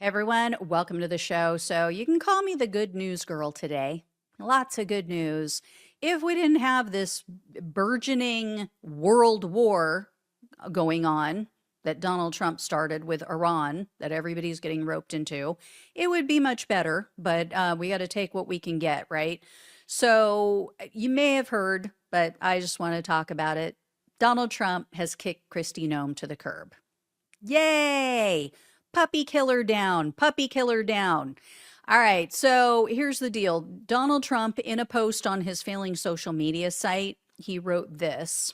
Hey everyone, welcome to the show. So, you can call me the good news girl today. Lots of good news. If we didn't have this burgeoning world war going on that Donald Trump started with Iran, that everybody's getting roped into, it would be much better. But we got to take what we can get, right? So, you may have heard, but I just want to talk about it. Donald Trump has kicked Kristi Noem to the curb. Yay! Puppy killer down, puppy killer down. All right, so here's the deal. Donald Trump, in a post on his failing social media site, he wrote this.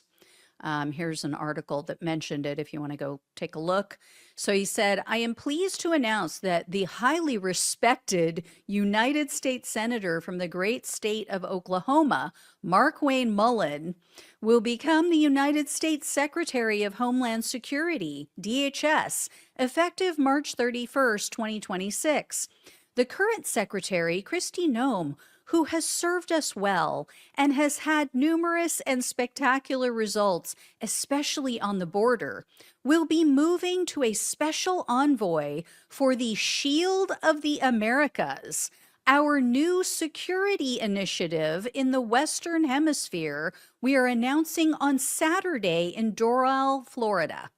Here's an article that mentioned it if you want to go take a look. So he said, I am pleased to announce that the highly respected United States Senator from the great state of Oklahoma, Mark Wayne Mullen, will become the United States Secretary of Homeland Security, DHS, effective March 31st, 2026. The current secretary, Kristi Noem, who has served us well and has had numerous and spectacular results, especially on the border, will be moving to a special envoy for the Shield of the Americas, our new security initiative in the Western Hemisphere we are announcing on Saturday in Doral, Florida.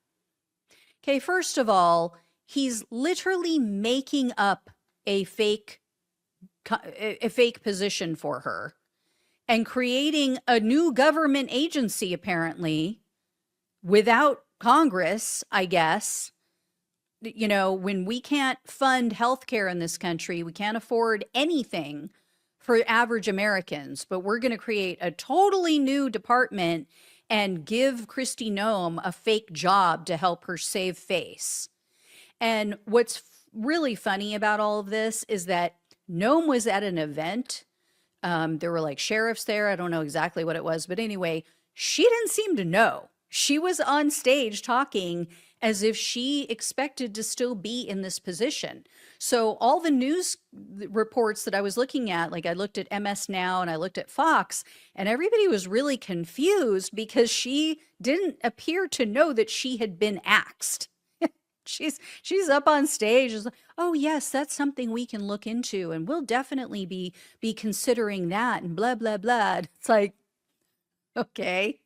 Okay, first of all, he's literally making up a fake position for her and creating a new government agency, apparently, without Congress, I guess. You know, when we can't fund healthcare in this country, we can't afford anything for average Americans, but we're going to create a totally new department and give Kristi Noem a fake job to help her save face. And what's really funny about all of this is that Noem was at an event. There were like sheriffs there. I don't know exactly what it was, but anyway, she didn't seem to know. She was on stage talking as if she expected to still be in this position. So all the news reports that I was looking at, like I looked at MS Now and I looked at Fox, and everybody was really confused because she didn't appear to know that she had been axed. She's up on stage. Is like, oh yes, that's something we can look into, and we'll definitely be considering that, and blah blah blah. It's like, okay.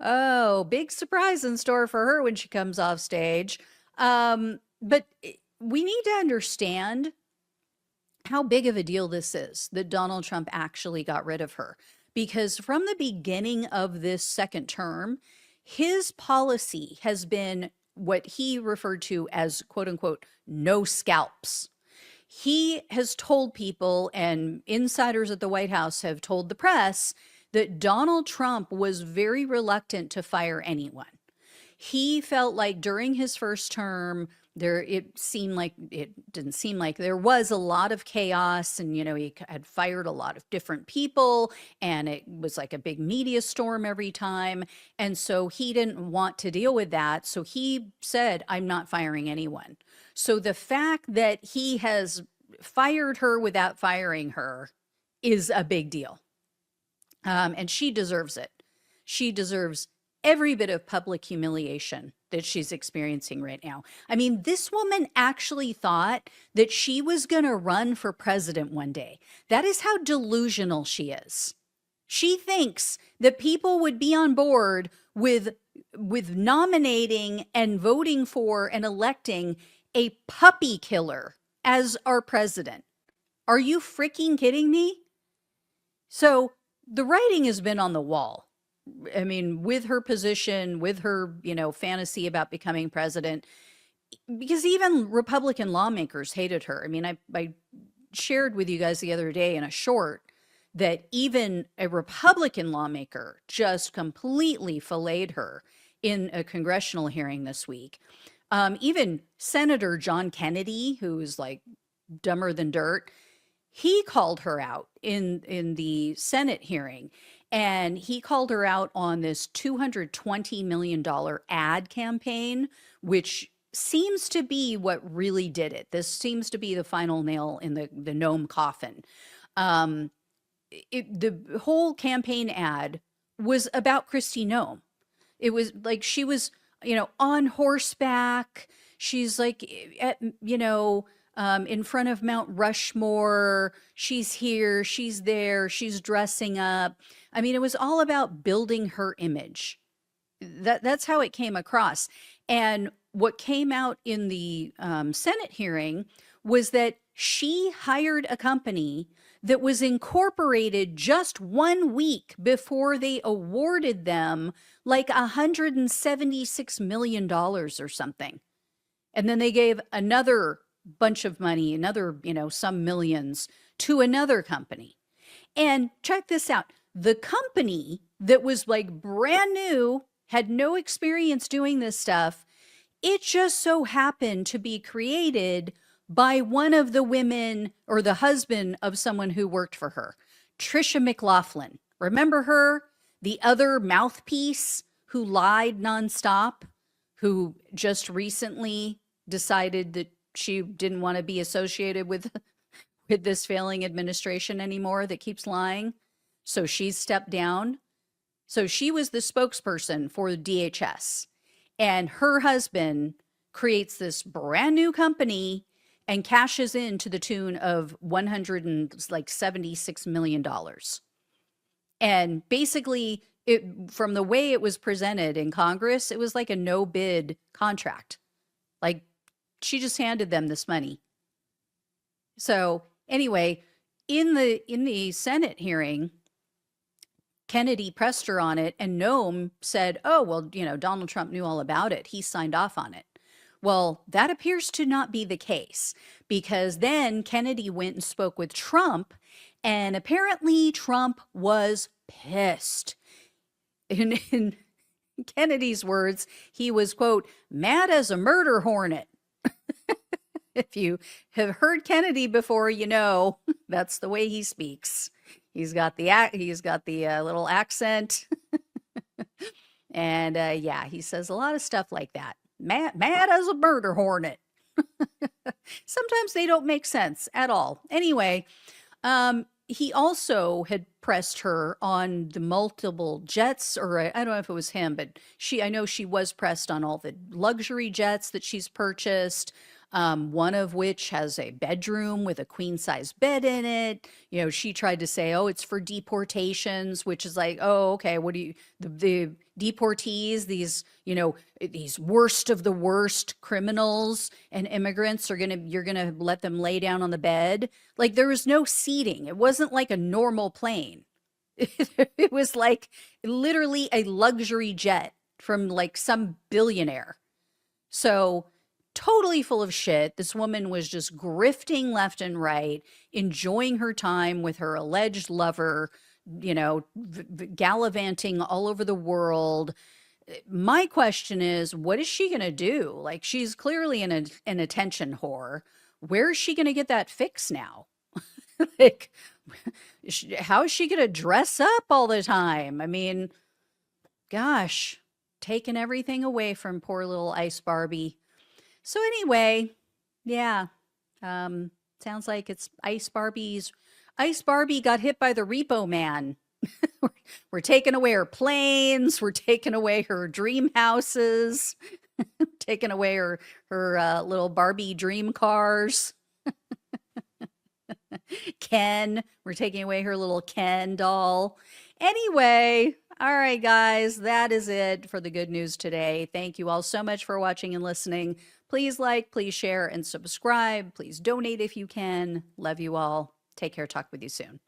Oh, big surprise in store for her when she comes off stage. But we need to understand how big of a deal this is that Donald Trump actually got rid of her. Because from the beginning of this second term, his policy has been what he referred to as quote unquote no scalps. He has told people, and insiders at the White House have told the press, that Donald Trump was very reluctant to fire anyone. He felt like during his first term, it didn't seem like there was a lot of chaos, and he had fired a lot of different people, and it was like a big media storm every time. And so he didn't want to deal with that. So he said, I'm not firing anyone. So the fact that he has fired her without firing her is a big deal. And she deserves it. She deserves every bit of public humiliation that she's experiencing right now. I mean, this woman actually thought that she was going to run for president one day. That is how delusional she is. She thinks that people would be on board with nominating and voting for and electing a puppy killer as our president. Are you freaking kidding me? So the writing has been on the wall. I mean, with her position, with her, fantasy about becoming president, because even Republican lawmakers hated her. I mean, I shared with you guys the other day in a short that even a Republican lawmaker just completely filleted her in a congressional hearing this week. Even Senator John Kennedy, who's like dumber than dirt, he called her out in the Senate hearing, and he called her out on this $220 million ad campaign, which seems to be what really did it. This seems to be the final nail in the Noem coffin. The whole campaign ad was about Kristi Noem. It was like she was, on horseback. She's like at, in front of Mount Rushmore. She's here, she's there, she's dressing up. I mean, it was all about building her image. That's how it came across. And what came out in the Senate hearing was that she hired a company that was incorporated just 1 week before they awarded them like $176 million or something. And then they gave another bunch of money, another, some millions to another company. And check this out. The company that was like brand new, had no experience doing this stuff, it just so happened to be created by one of the women or the husband of someone who worked for her, Trisha McLaughlin. Remember her? The other mouthpiece who lied nonstop, who just recently decided that she didn't want to be associated with this failing administration anymore that keeps lying. So she's stepped down. So she was the spokesperson for the DHS, and her husband creates this brand new company and cashes in to the tune of $176 million. And basically, from the way it was presented in Congress, it was like a no bid contract. Like, she just handed them this money. So anyway, in the Senate hearing, Kennedy pressed her on it, and Noem said, oh, well, Donald Trump knew all about it. He signed off on it. Well, that appears to not be the case, because then Kennedy went and spoke with Trump, and apparently Trump was pissed. In Kennedy's words, he was, quote, mad as a murder hornet. If you have heard Kennedy before, that's the way he speaks. He's got the little accent. And yeah, he says a lot of stuff like that. Mad as a murder hornet. Sometimes they don't make sense at all. Anyway, he also had pressed her on the multiple jets, or I don't know if it was him, but I know she was pressed on all the luxury jets that she's purchased. One of which has a bedroom with a queen size bed in it. She tried to say, oh, it's for deportations, which is like, oh, okay. What do you, the deportees, these worst of the worst criminals and immigrants you're going to let them lay down on the bed. Like, there was no seating. It wasn't like a normal plane. It was like literally a luxury jet from like some billionaire. So, totally full of shit. This woman was just grifting left and right, enjoying her time with her alleged lover, gallivanting all over the world. My question is, what is she going to do? Like, she's clearly an attention whore. Where is she going to get that fix now? Like, how is she going to dress up all the time? I mean, gosh, taking everything away from poor little Ice Barbie. So anyway, yeah, sounds like it's Ice Barbie got hit by the repo man. We're taking away her planes. We're taking away her dream houses. Taking away her little Barbie dream cars. Ken, we're taking away her little Ken doll. Anyway, all right, guys, that is it for the good news today. Thank you all so much for watching and listening. Please like, please share, and subscribe. Please donate if you can. Love you all. Take care. Talk with you soon.